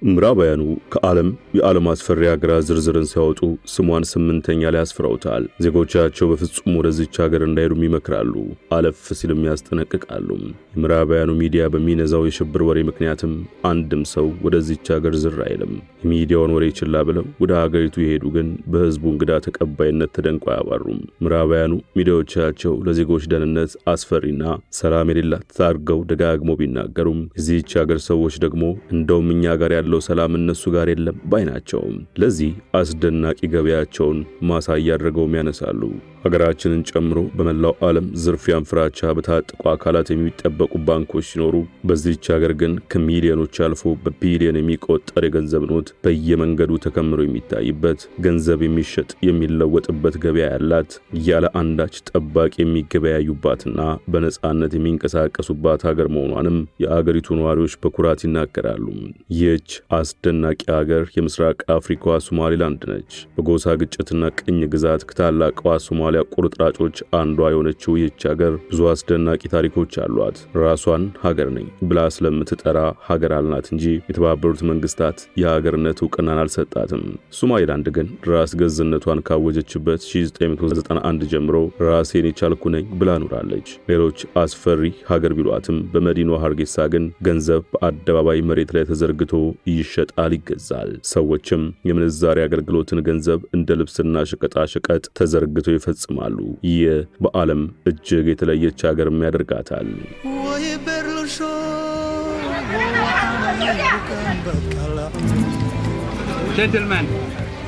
ምዕራባውያኑ ከዓለም የዓለም አስፈሪ ሀገራት ዝርዝርን ሲያወጡ ስሟን 8ኛ ላይ አስፍረውታል። ዜጎቻቸው በፍጹም ወደዚች ሀገር እንዳይሄዱም ይመክራሉ፣ አለፍ ሲልም ያስጠነቅቃሉ። የምዕራባውያኑ ሚዲያ በሚነዛው የሽብር ወሬ ምክንያትም አንድም ሰው ወደዚች ሀገር ዝር አይልም። የሚዲያውን ወሬ ችላ ብለው ወደ ሀገሪቱ የሄዱ ግን በህዝቡ እንግዳ ተቀባይነት ተደንቆ አያባሩም። ምዕራባውያኑ ሚዲያዎቻቸው ለዜጎች ደህንነት አስፈሪና ሰላም የሌላት አድርገው ደጋግመው ቢናገሩም የዚህች ሀገር ሰዎች ደግሞ እንደውም እኛ ጋር ያለው ሰላም እነሱ ጋር የለም ባይናቸው። ለዚህ አስደናቂ ገበያቸውን ማሳያ አድርገው ያነሳሉ። ሀገራችንን ጨምሮ በመላው ዓለም ዝርፊያን ፍራቻ በታጠቁ አካላት የሚጠበቁ ባንኮች ሲኖሩ በዚህች ሀገር ግን ከሚሊዮኖች አልፎ በቢሊዮን የሚቆጠር የገንዘብ ኖት በየመንገዱ ተከምሮ የሚታይበት ገንዘብ የሚሸጥ የሚለወጥበት ገበያ ያላት ያለ አንዳች ጠባቂ የሚገበያዩባትና በነጻነት የሚንቀሳቀሱባት ሀገር መሆኗንም የአገሪቱ ነዋሪዎች በኩራት ይናገራሉ። ይህች አስደናቂ ሀገር የምስራቅ አፍሪካዋ ሶማሊላንድ ነች። በጎሳ ግጭትና ቅኝ ግዛት ከታላቋ ሶማሊያ ቁርጥራጮች አንዷ የሆነችው ይህች ሀገር ብዙ አስደናቂ ታሪኮች አሏት። ራሷን ሀገር ነኝ ብላ ስለምትጠራ ሀገር አልናት እንጂ የተባበሩት መንግስታት የሀገርነት ዕውቅናን አልሰጣትም። ሶማሊላንድ ግን ራስ ገዝነቷን ካወጀችበት 1991 ጀምሮ ራሴን የቻልኩ ነኝ ብላ ኖራለች። ሌሎች አስፈሪ ሀገር ቢሏትም በመዲናዋ ሀርጌሳ ግን ገንዘብ በአደባባይ መሬት ላይ ተዘርግቶ ይሸጣል፣ ይገዛል። ሰዎችም የምንዛሬ አገልግሎትን ገንዘብ እንደ ልብስና ሸቀጣ ሸቀጥ ተዘርግቶ ይፈጽማሉ። ይህ በዓለም እጅግ የተለየች ሀገር ያደርጋታል። Gentlemen,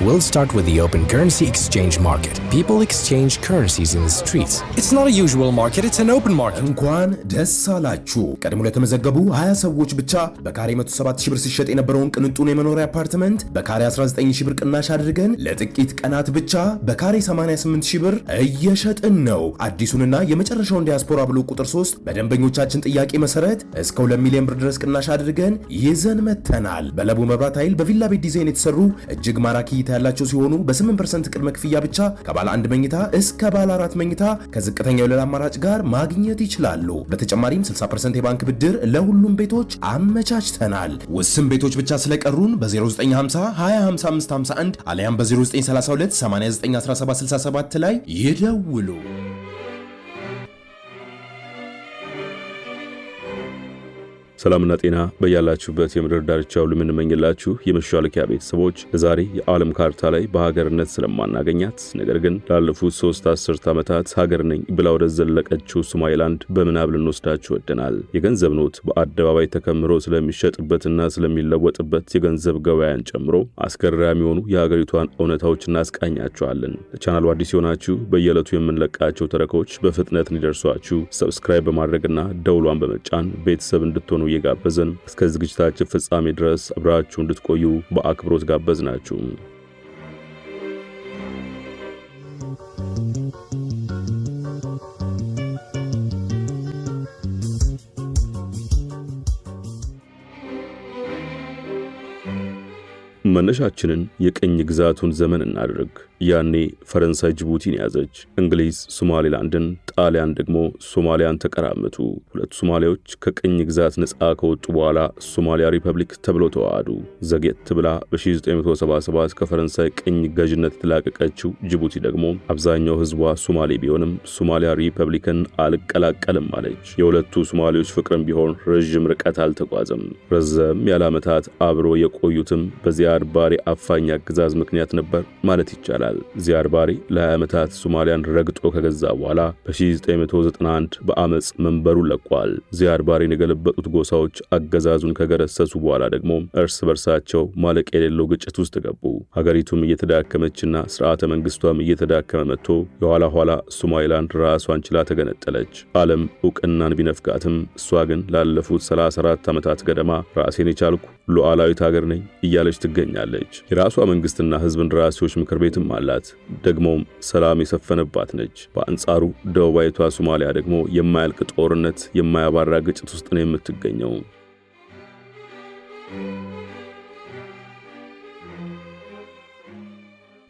We'll start with the open currency exchange market. People exchange currencies in the streets. It's not a usual market, it's an open market. እንኳን ደስ አላችሁ። ቀድሞ ለተመዘገቡ 20 ሰዎች ብቻ በካሬ 107,000 ብር ሲሸጥ የነበረውን ቅንጡን የመኖሪያ አፓርትመንት በካሬ 19,000 ብር ቅናሽ አድርገን ለጥቂት ቀናት ብቻ በካሬ 88,000 ብር እየሸጥን ነው። አዲሱንና የመጨረሻውን ዲያስፖራ ብሎ ቁጥር 3 በደንበኞቻችን ጥያቄ መሰረት እስከ 2 ሚሊዮን ብር ድረስ ቅናሽ አድርገን ይዘን መተናል። በለቡ መብራት ኃይል በቪላ ቤት ዲዛይን የተሰሩ እጅግ ማራኪ ያላቸው ሲሆኑ በ8% ቅድመ ክፍያ ብቻ ከባለ 1 መኝታ እስከ ባለ 4 መኝታ ከዝቅተኛ የወለል አማራጭ ጋር ማግኘት ይችላሉ። በተጨማሪም 60% የባንክ ብድር ለሁሉም ቤቶች አመቻችተናል። ውስን ቤቶች ብቻ ስለቀሩን በ0950 205551 አሊያም በ0932 891767 ላይ ይደውሉ። ሰላምና ጤና በያላችሁበት የምድር ዳርቻው ለምንመኝላችሁ የመሻለኪያ ቤተሰቦች ዛሬ የዓለም ካርታ ላይ በሀገርነት ስለማናገኛት ነገር ግን ላለፉት 3 አስርት ዓመታት ሀገር ነኝ ብላ ወደ ዘለቀችው ሶማሊላንድ በምናብ ልንወስዳችሁ ወደናል። የገንዘብ ኖት በአደባባይ ተከምሮ ስለሚሸጥበትና ስለሚለወጥበት የገንዘብ ገበያን ጨምሮ አስገራሚ የሆኑ የሀገሪቷን እውነታዎች እናስቃኛችኋለን። ለቻናሉ አዲስ የሆናችሁ በየዕለቱ የምንለቃቸው ተረኮች በፍጥነት እንዲደርሷችሁ ሰብስክራይብ በማድረግና ደውሏን በመጫን ቤተሰብ እንድትሆኑ እየጋበዝን እስከ ዝግጅታችን ፍጻሜ ድረስ አብራችሁ እንድትቆዩ በአክብሮት ጋበዝናችሁ። መነሻችንን የቅኝ ግዛቱን ዘመን እናድርግ። ያኔ ፈረንሳይ ጅቡቲን ያዘች፣ እንግሊዝ ሶማሊላንድን፣ ጣሊያን ደግሞ ሶማሊያን ተቀራመቱ። ሁለቱ ሶማሊያዎች ከቅኝ ግዛት ነፃ ከወጡ በኋላ ሶማሊያ ሪፐብሊክ ተብለው ተዋሃዱ። ዘግየት ብላ በ1977 ከፈረንሳይ ቅኝ ገዥነት የተላቀቀችው ጅቡቲ ደግሞ አብዛኛው ህዝቧ ሶማሌ ቢሆንም ሶማሊያ ሪፐብሊክን አልቀላቀልም አለች። የሁለቱ ሶማሌዎች ፍቅርም ቢሆን ረዥም ርቀት አልተጓዘም። ረዘም ያለ ዓመታት አብሮ የቆዩትም በዚያድ ባሬ አፋኝ አገዛዝ ምክንያት ነበር ማለት ይቻላል። ዚያድ ባሬ ለ20 ዓመታት ሶማሊያን ረግጦ ከገዛ በኋላ በ1991 በአመጽ መንበሩን ለቋል። ዚያድ ባሬን የገለበጡት ጎሳዎች አገዛዙን ከገረሰሱ በኋላ ደግሞ እርስ በርሳቸው ማለቅ የሌለው ግጭት ውስጥ ገቡ። ሀገሪቱም እየተዳከመችና ስርዓተ መንግስቷም እየተዳከመ መጥቶ የኋላ ኋላ ሶማሊላንድ ራሷን ችላ ተገነጠለች። ዓለም ዕውቅናን ቢነፍጋትም እሷ ግን ላለፉት 34 ዓመታት ገደማ ራሴን የቻልኩ ሉዓላዊት ሀገር ነኝ እያለች ትገኛለች። የራሷ መንግስትና ህዝብ እንደራሴዎች ምክር ቤትም አላት። ደግሞም ሰላም የሰፈነባት ነች። በአንጻሩ ደቡባዊቷ ሶማሊያ ደግሞ የማያልቅ ጦርነት፣ የማያባራ ግጭት ውስጥ ነው የምትገኘው።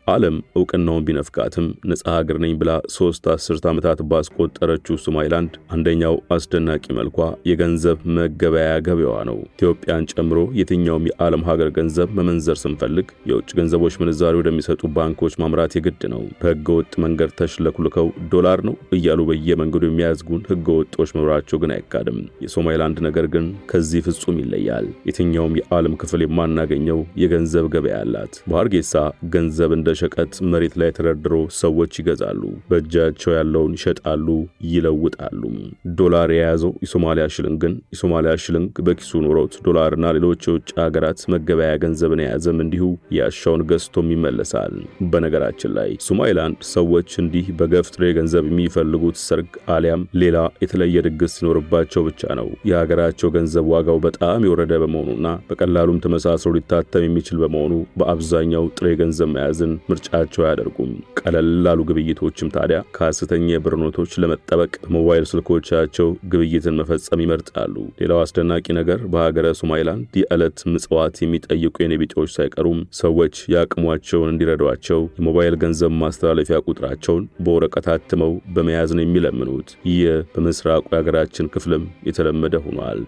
ዓለም እውቅናውን ቢነፍቃትም ነፃ ሀገር ነኝ ብላ 3 አስርት ዓመታት ባስቆጠረችው ሶማሊላንድ አንደኛው አስደናቂ መልኳ የገንዘብ መገበያያ ገበያዋ ነው። ኢትዮጵያን ጨምሮ የትኛውም የዓለም ሀገር ገንዘብ መመንዘር ስንፈልግ የውጭ ገንዘቦች ምንዛሪ ወደሚሰጡ ባንኮች ማምራት የግድ ነው። በሕገ ወጥ መንገድ ተሽለኩልከው ዶላር ነው እያሉ በየመንገዱ የሚያዝጉን ሕገ ወጦች መኖራቸው ግን አይካድም። የሶማሊላንድ ነገር ግን ከዚህ ፍጹም ይለያል። የትኛውም የዓለም ክፍል የማናገኘው የገንዘብ ገበያ አላት። በሀርጌሳ ገንዘብ እንደ ሸቀጥ መሬት ላይ ተደርድሮ ሰዎች ይገዛሉ፣ በእጃቸው ያለውን ይሸጣሉ፣ ይለውጣሉ። ዶላር የያዘው የሶማሊያ ሽልንግን የሶማሊያ ሽልንግ በኪሱ ኖሮት ዶላርና ሌሎች የውጭ ሀገራት መገበያያ ገንዘብን የያዘም እንዲሁ ያሻውን ገዝቶም ይመለሳል። በነገራችን ላይ ሶማሊላንድ ሰዎች እንዲህ በገፍ ጥሬ ገንዘብ የሚፈልጉት ሰርግ አሊያም ሌላ የተለየ ድግስ ሲኖርባቸው ብቻ ነው። የሀገራቸው ገንዘብ ዋጋው በጣም የወረደ በመሆኑና በቀላሉም ተመሳስሎ ሊታተም የሚችል በመሆኑ በአብዛኛው ጥሬ ገንዘብ መያዝን ምርጫቸው አያደርጉም። ቀለል ላሉ ግብይቶችም ታዲያ ከሐሰተኛ የብር ኖቶች ለመጠበቅ በሞባይል ስልኮቻቸው ግብይትን መፈጸም ይመርጣሉ። ሌላው አስደናቂ ነገር በሀገረ ሶማሊላንድ የዕለት ምጽዋት የሚጠይቁ የኔቢጤዎች ሳይቀሩም ሰዎች ያቅሟቸውን እንዲረዷቸው የሞባይል ገንዘብ ማስተላለፊያ ቁጥራቸውን በወረቀት አትመው በመያዝ ነው የሚለምኑት። ይህ በምስራቁ የሀገራችን ክፍልም የተለመደ ሆኗል።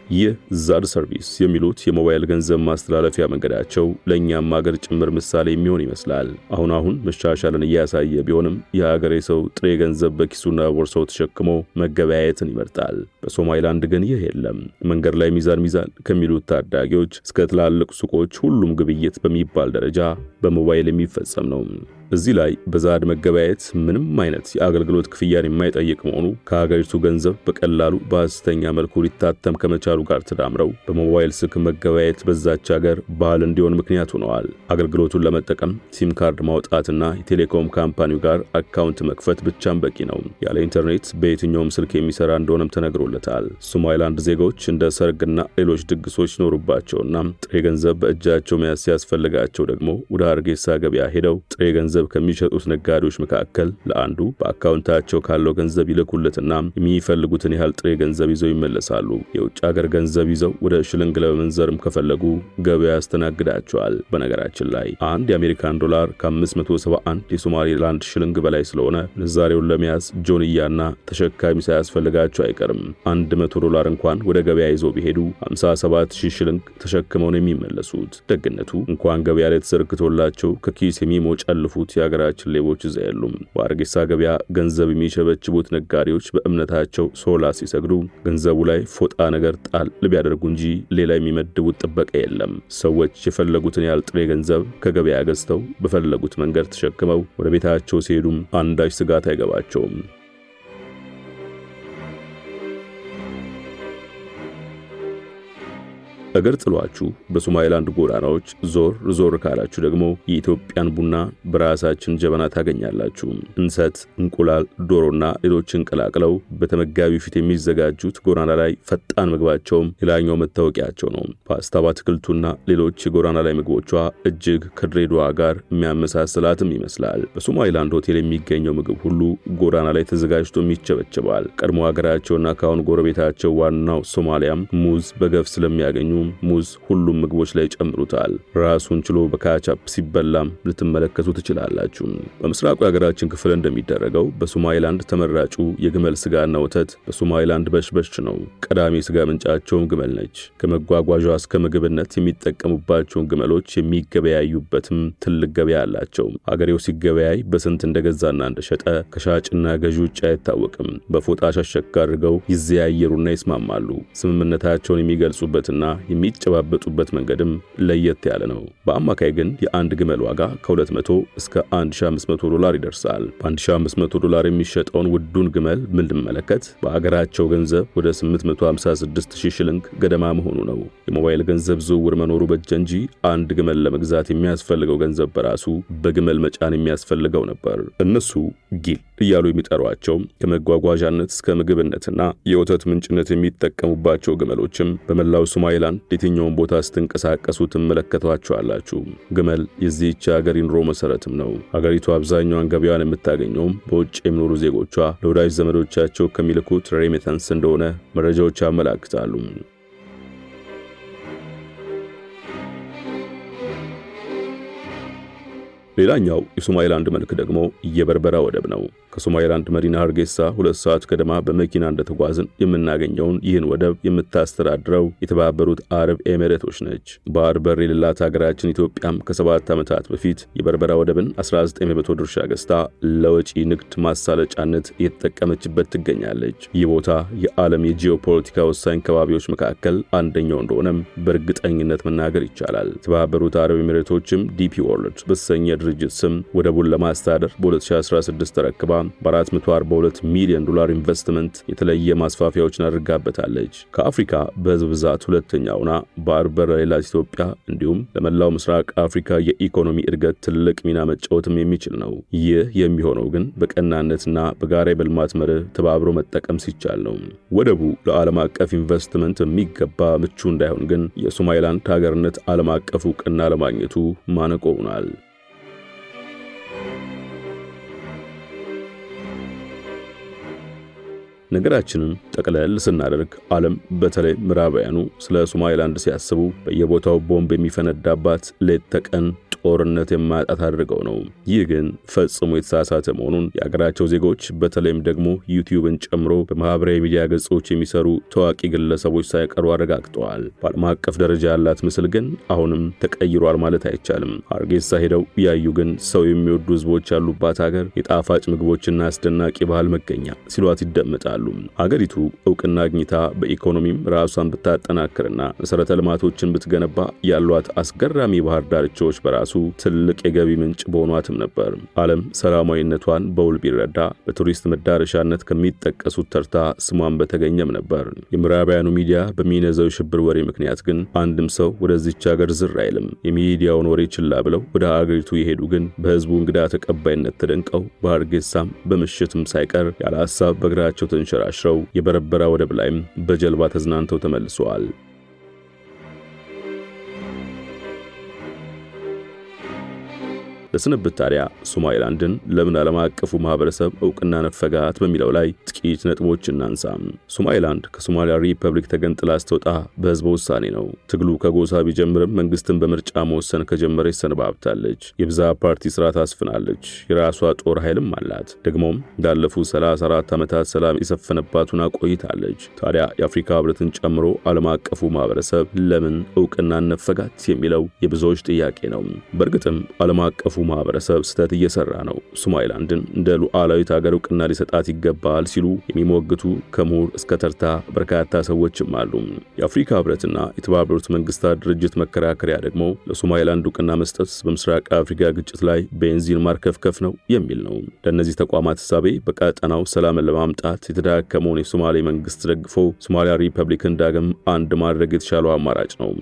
ይህ ዛድ ሰርቪስ የሚሉት የሞባይል ገንዘብ ማስተላለፊያ መንገዳቸው ለእኛም ሀገር ጭምር ምሳሌ የሚሆን ይመስላል። አሁን መሻሻልን እያሳየ ቢሆንም የሀገሬ ሰው ጥሬ ገንዘብ በኪሱና ቦርሳው ተሸክሞ መገበያየትን ይመርጣል። በሶማሊላንድ ግን ይህ የለም። መንገድ ላይ ሚዛን ከሚሉት ታዳጊዎች እስከ ትላልቅ ሱቆች ሁሉም ግብይት በሚባል ደረጃ በሞባይል የሚፈጸም ነው። እዚህ ላይ በዛድ መገበያየት ምንም አይነት የአገልግሎት ክፍያን የማይጠይቅ መሆኑ ከሀገሪቱ ገንዘብ በቀላሉ በሐሰተኛ መልኩ ሊታተም ከመቻሉ ጋር ተዳምረው በሞባይል ስልክ መገበያየት በዛች ሀገር ባህል እንዲሆን ምክንያት ሆነዋል። አገልግሎቱን ለመጠቀም ሲም ካርድ ማውጣትና የቴሌኮም ካምፓኒው ጋር አካውንት መክፈት ብቻም በቂ ነው። ያለ ኢንተርኔት በየትኛውም ስልክ የሚሰራ እንደሆነም ተነግሮለታል። ሶማሊላንድ ዜጎች እንደ ሰርግና ሌሎች ድግሶች ሲኖሩባቸውና ጥሬ ገንዘብ በእጃቸው መያዝ ሲያስፈልጋቸው ደግሞ ወደ ሀርጌሳ ገበያ ሄደው ጥሬ ገንዘብ ከሚሸጡት ነጋዴዎች መካከል ለአንዱ በአካውንታቸው ካለው ገንዘብ ይልኩለትና የሚፈልጉትን ያህል ጥሬ ገንዘብ ይዘው ይመለሳሉ። የውጭ ሀገር ገንዘብ ይዘው ወደ ሽልንግ ለመመንዘርም ከፈለጉ ገበያ ያስተናግዳቸዋል። በነገራችን ላይ አንድ የአሜሪካን ዶላር ከ571 የሶማሊላንድ ሽልንግ በላይ ስለሆነ ምንዛሬውን ለመያዝ ጆንያና ተሸካሚ ሳያስፈልጋቸው አይቀርም። 100 ዶላር እንኳን ወደ ገበያ ይዘው ቢሄዱ 57000 ሽልንግ ተሸክመው ነው የሚመለሱት። ደግነቱ እንኳን ገበያ ላይ ተዘርግቶላቸው ከኪስ የሚሞጨልፉት የሀገራችን ሌቦች እዛ የሉም። በሀርጌሳ ገበያ ገንዘብ የሚሸበችቡት ነጋዴዎች በእምነታቸው ሶላ ሲሰግዱ ገንዘቡ ላይ ፎጣ ነገር ጣል ቢያደርጉ እንጂ ሌላ የሚመድቡት ጥበቃ የለም። ሰዎች የፈለጉትን ያህል ጥሬ ገንዘብ ከገበያ ገዝተው በፈለጉት መንገድ ተሸክመው ወደ ቤታቸው ሲሄዱም አንዳች ስጋት አይገባቸውም። እግር ጥሏችሁ በሶማሊላንድ ጎዳናዎች ዞር ካላችሁ ደግሞ የኢትዮጵያን ቡና በራሳችን ጀበና ታገኛላችሁ። እንሰት፣ እንቁላል፣ ዶሮና ሌሎችን ቀላቅለው በተመጋቢው ፊት የሚዘጋጁት ጎዳና ላይ ፈጣን ምግባቸውም ሌላኛው መታወቂያቸው ነው። ፓስታ በአትክልቱና ሌሎች የጎዳና ላይ ምግቦቿ እጅግ ከድሬዳዋ ጋር የሚያመሳስላትም ይመስላል። በሶማሊላንድ ሆቴል የሚገኘው ምግብ ሁሉ ጎዳና ላይ ተዘጋጅቶ ይቸበቸባል። ቀድሞ ሀገራቸውና ካሁን ጎረቤታቸው ዋናው ሶማሊያም ሙዝ በገፍ ስለሚያገኙ ሙዝ ሁሉም ምግቦች ላይ ጨምሩታል። ራሱን ችሎ በካቻፕ ሲበላም ልትመለከቱ ትችላላችሁ። በምስራቁ የሀገራችን ክፍል እንደሚደረገው በሶማሊላንድ ተመራጩ የግመል ስጋና ወተት በሶማሊላንድ በሽበሽ ነው። ቀዳሚ ስጋ ምንጫቸውም ግመል ነች። ከመጓጓዣ እስከ ምግብነት የሚጠቀሙባቸውን ግመሎች የሚገበያዩበትም ትልቅ ገበያ አላቸው። ሀገሬው ሲገበያይ በስንት እንደገዛና እንደሸጠ ከሻጭና ገዢ ውጭ አይታወቅም። በፎጣ ሸሸክ አድርገው ይዘያየሩና ይስማማሉ። ስምምነታቸውን የሚገልጹበትና የሚጨባበጡበት መንገድም ለየት ያለ ነው። በአማካይ ግን የአንድ ግመል ዋጋ ከ200 እስከ 1500 ዶላር ይደርሳል። በ1500 ዶላር የሚሸጠውን ውዱን ግመል ምንመለከት በአገራቸው ገንዘብ ወደ 856000 ሽልንግ ገደማ መሆኑ ነው። የሞባይል ገንዘብ ዝውውር መኖሩ በጀ እንጂ አንድ ግመል ለመግዛት የሚያስፈልገው ገንዘብ በራሱ በግመል መጫን የሚያስፈልገው ነበር። እነሱ ጊል እያሉ የሚጠሯቸው ከመጓጓዣነት እስከ ምግብነትና የወተት ምንጭነት የሚጠቀሙባቸው ግመሎችም በመላው ሶማሊላንድ የትኛውን ቦታ ስትንቀሳቀሱ ትመለከቷቸዋላችሁ። ግመል የዚህች ሀገር ኑሮ መሰረትም ነው። ሀገሪቱ አብዛኛውን ገበያዋን የምታገኘውም በውጭ የሚኖሩ ዜጎቿ ለወዳጅ ዘመዶቻቸው ከሚልኩት ሬሚታንስ እንደሆነ መረጃዎች ያመላክታሉ። ሌላኛው የሶማሊላንድ መልክ ደግሞ የበርበራ ወደብ ነው። ከሶማሊላንድ መዲና ሀርጌሳ 2 ሰዓት ገደማ በመኪና እንደተጓዝን የምናገኘውን ይህን ወደብ የምታስተዳድረው የተባበሩት አረብ ኤሚሬቶች ነች። ባህር በር የሌላት ሀገራችን ኢትዮጵያም ከ7 ዓመታት በፊት የበርበራ ወደብን 19% ድርሻ ገዝታ ለወጪ ንግድ ማሳለጫነት እየተጠቀመችበት ትገኛለች። ይህ ቦታ የዓለም የጂኦፖለቲካ ወሳኝ ከባቢዎች መካከል አንደኛው እንደሆነም በእርግጠኝነት መናገር ይቻላል። የተባበሩት አረብ ኤሚሬቶችም ዲፒ ወርልድ በተሰኘ ድርጅት ስም ወደቡን ለማስተዳደር በ2016 ተረክባ በ442 ሚሊዮን ዶላር ኢንቨስትመንት የተለየ ማስፋፊያዎችን አድርጋበታለች። ከአፍሪካ በህዝብ ብዛት ሁለተኛውና ባህር በር የሌላት ኢትዮጵያ እንዲሁም ለመላው ምስራቅ አፍሪካ የኢኮኖሚ እድገት ትልቅ ሚና መጫወትም የሚችል ነው። ይህ የሚሆነው ግን በቀናነትና በጋራ የልማት መርህ ተባብሮ መጠቀም ሲቻል ነው። ወደቡ ለዓለም አቀፍ ኢንቨስትመንት የሚገባ ምቹ እንዳይሆን ግን የሶማሊላንድ ሀገርነት ዓለም አቀፍ እውቅና ለማግኘቱ ማነቆ ሆኗል። ነገራችንን ጠቅለል ስናደርግ ዓለም በተለይ ምዕራባውያኑ ስለ ሶማሊላንድ ሲያስቡ በየቦታው ቦምብ የሚፈነዳባት ሌት ተቀን ጦርነት የማያጣት አድርገው ነው። ይህ ግን ፈጽሞ የተሳሳተ መሆኑን የአገራቸው ዜጎች በተለይም ደግሞ ዩቲዩብን ጨምሮ በማህበራዊ ሚዲያ ገጾች የሚሰሩ ታዋቂ ግለሰቦች ሳይቀሩ አረጋግጠዋል። በዓለም አቀፍ ደረጃ ያላት ምስል ግን አሁንም ተቀይሯል ማለት አይቻልም። ሀርጌሳ ሄደው ያዩ ግን ሰው የሚወዱ ህዝቦች ያሉባት ሀገር፣ የጣፋጭ ምግቦችና አስደናቂ ባህል መገኛ ሲሏት ይደመጣሉ። ሀገሪቱ እውቅና አግኝታ በኢኮኖሚም ራሷን ብታጠናክርና መሰረተ ልማቶችን ብትገነባ ያሏት አስገራሚ ባህር ዳርቻዎች በራሱ ትልቅ የገቢ ምንጭ በሆኗትም ነበር። ዓለም ሰላማዊነቷን በውል ቢረዳ በቱሪስት መዳረሻነት ከሚጠቀሱት ተርታ ስሟን በተገኘም ነበር። የምዕራባውያኑ ሚዲያ በሚነዛው የሽብር ወሬ ምክንያት ግን አንድም ሰው ወደዚች ሀገር ዝር አይልም። የሚዲያውን ወሬ ችላ ብለው ወደ ሀገሪቱ የሄዱ ግን በህዝቡ እንግዳ ተቀባይነት ተደንቀው በሀርጌሳም በምሽትም ሳይቀር ያለ ሀሳብ በእግራቸው ተንሸራሽረው የበርበራ ወደብ ላይም በጀልባ ተዝናንተው ተመልሰዋል። ለስንብት ታዲያ ሶማሊላንድን ለምን ዓለም አቀፉ ማህበረሰብ እውቅና ነፈጋት በሚለው ላይ ጥቂት ነጥቦች እናንሳ። ሶማሊላንድ ከሶማሊያ ሪፐብሊክ ተገንጥላ ስትወጣ በህዝበ ውሳኔ ነው። ትግሉ ከጎሳ ቢጀምርም መንግስትን በምርጫ መወሰን ከጀመረች ሰነባብታለች። የብዛ ፓርቲ ስርዓት አስፍናለች። የራሷ ጦር ኃይልም አላት። ደግሞም እንዳለፉት 34 ዓመታት ሰላም የሰፈነባቱን ቆይታለች። ታዲያ የአፍሪካ ህብረትን ጨምሮ ዓለም አቀፉ ማህበረሰብ ለምን እውቅና ነፈጋት የሚለው የብዙዎች ጥያቄ ነው። በእርግጥም ዓለም አቀፉ ማህበረሰብ ስህተት እየሰራ ነው። ሶማሊላንድን እንደ ሉዓላዊት ሀገር እውቅና ሊሰጣት ይገባል ሲሉ የሚሞግቱ ከምሁር እስከ ተርታ በርካታ ሰዎችም አሉ። የአፍሪካ ህብረትና የተባበሩት መንግስታት ድርጅት መከራከሪያ ደግሞ ለሶማሊላንድ እውቅና መስጠት በምስራቅ አፍሪካ ግጭት ላይ ቤንዚን ማርከፍከፍ ነው የሚል ነው። ለእነዚህ ተቋማት ሐሳቤ በቀጠናው ሰላምን ለማምጣት የተዳከመውን የሶማሌ መንግስት ደግፎ ሶማሊያ ሪፐብሊክን ዳግም አንድ ማድረግ የተሻለው አማራጭ ነው።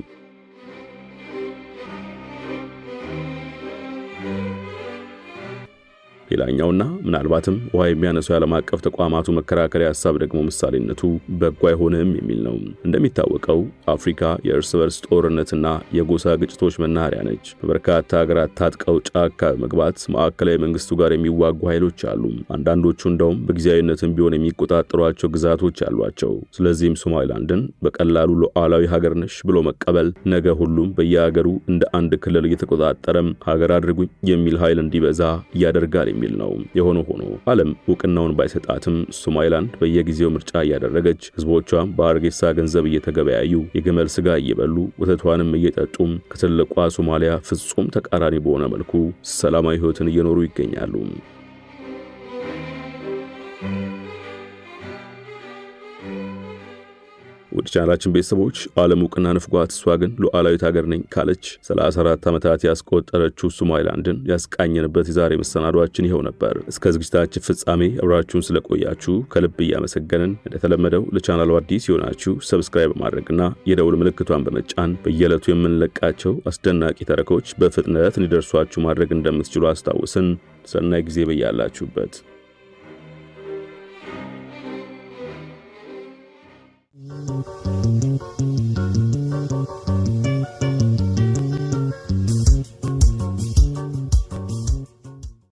ሌላኛውና ምናልባትም ውሃ የሚያነሱ የዓለም አቀፍ ተቋማቱ መከራከሪያ ሐሳብ ደግሞ ምሳሌነቱ በጎ አይሆንም የሚል ነው። እንደሚታወቀው አፍሪካ የእርስ በርስ ጦርነትና የጎሳ ግጭቶች መናኸሪያ ነች። በበርካታ ሀገራት ታጥቀው ጫካ መግባት ማዕከላዊ መንግስቱ ጋር የሚዋጉ ኃይሎች አሉ። አንዳንዶቹ እንደውም በጊዜያዊነትም ቢሆን የሚቆጣጠሯቸው ግዛቶች አሏቸው። ስለዚህም ሶማሊላንድን በቀላሉ ሉዓላዊ ሀገር ነሽ ብሎ መቀበል ነገ ሁሉም በየሀገሩ እንደ አንድ ክልል እየተቆጣጠረም ሀገር አድርጉኝ የሚል ኃይል እንዲበዛ ያደርጋል የሚል ነው። የሆነ ሆኖ ዓለም እውቅናውን ባይሰጣትም ሶማሊላንድ በየጊዜው ምርጫ እያደረገች ህዝቦቿም በሀርጌሳ ገንዘብ እየተገበያዩ የግመል ስጋ እየበሉ ወተቷንም እየጠጡ ከትልቋ ሶማሊያ ፍጹም ተቃራኒ በሆነ መልኩ ሰላማዊ ህይወትን እየኖሩ ይገኛሉ። ወደ ቻናላችን ቤተሰቦች ዓለም እውቅና ነፍጓት እሷ ግን ሉዓላዊት ሀገር ነኝ ካለች 34 ዓመታት ያስቆጠረችው ሶማሊላንድን ያስቃኘንበት የዛሬ መሰናዷችን ይኸው ነበር። እስከ ዝግጅታችን ፍጻሜ አብራችሁን ስለቆያችሁ ከልብ እያመሰገንን እንደተለመደው ለቻናሉ አዲስ የሆናችሁ ሰብስክራይብ ማድረግና የደውል ምልክቷን በመጫን በየዕለቱ የምንለቃቸው አስደናቂ ተረኮች በፍጥነት እንዲደርሷችሁ ማድረግ እንደምትችሉ አስታውስን። ሰናይ ጊዜ በያላችሁበት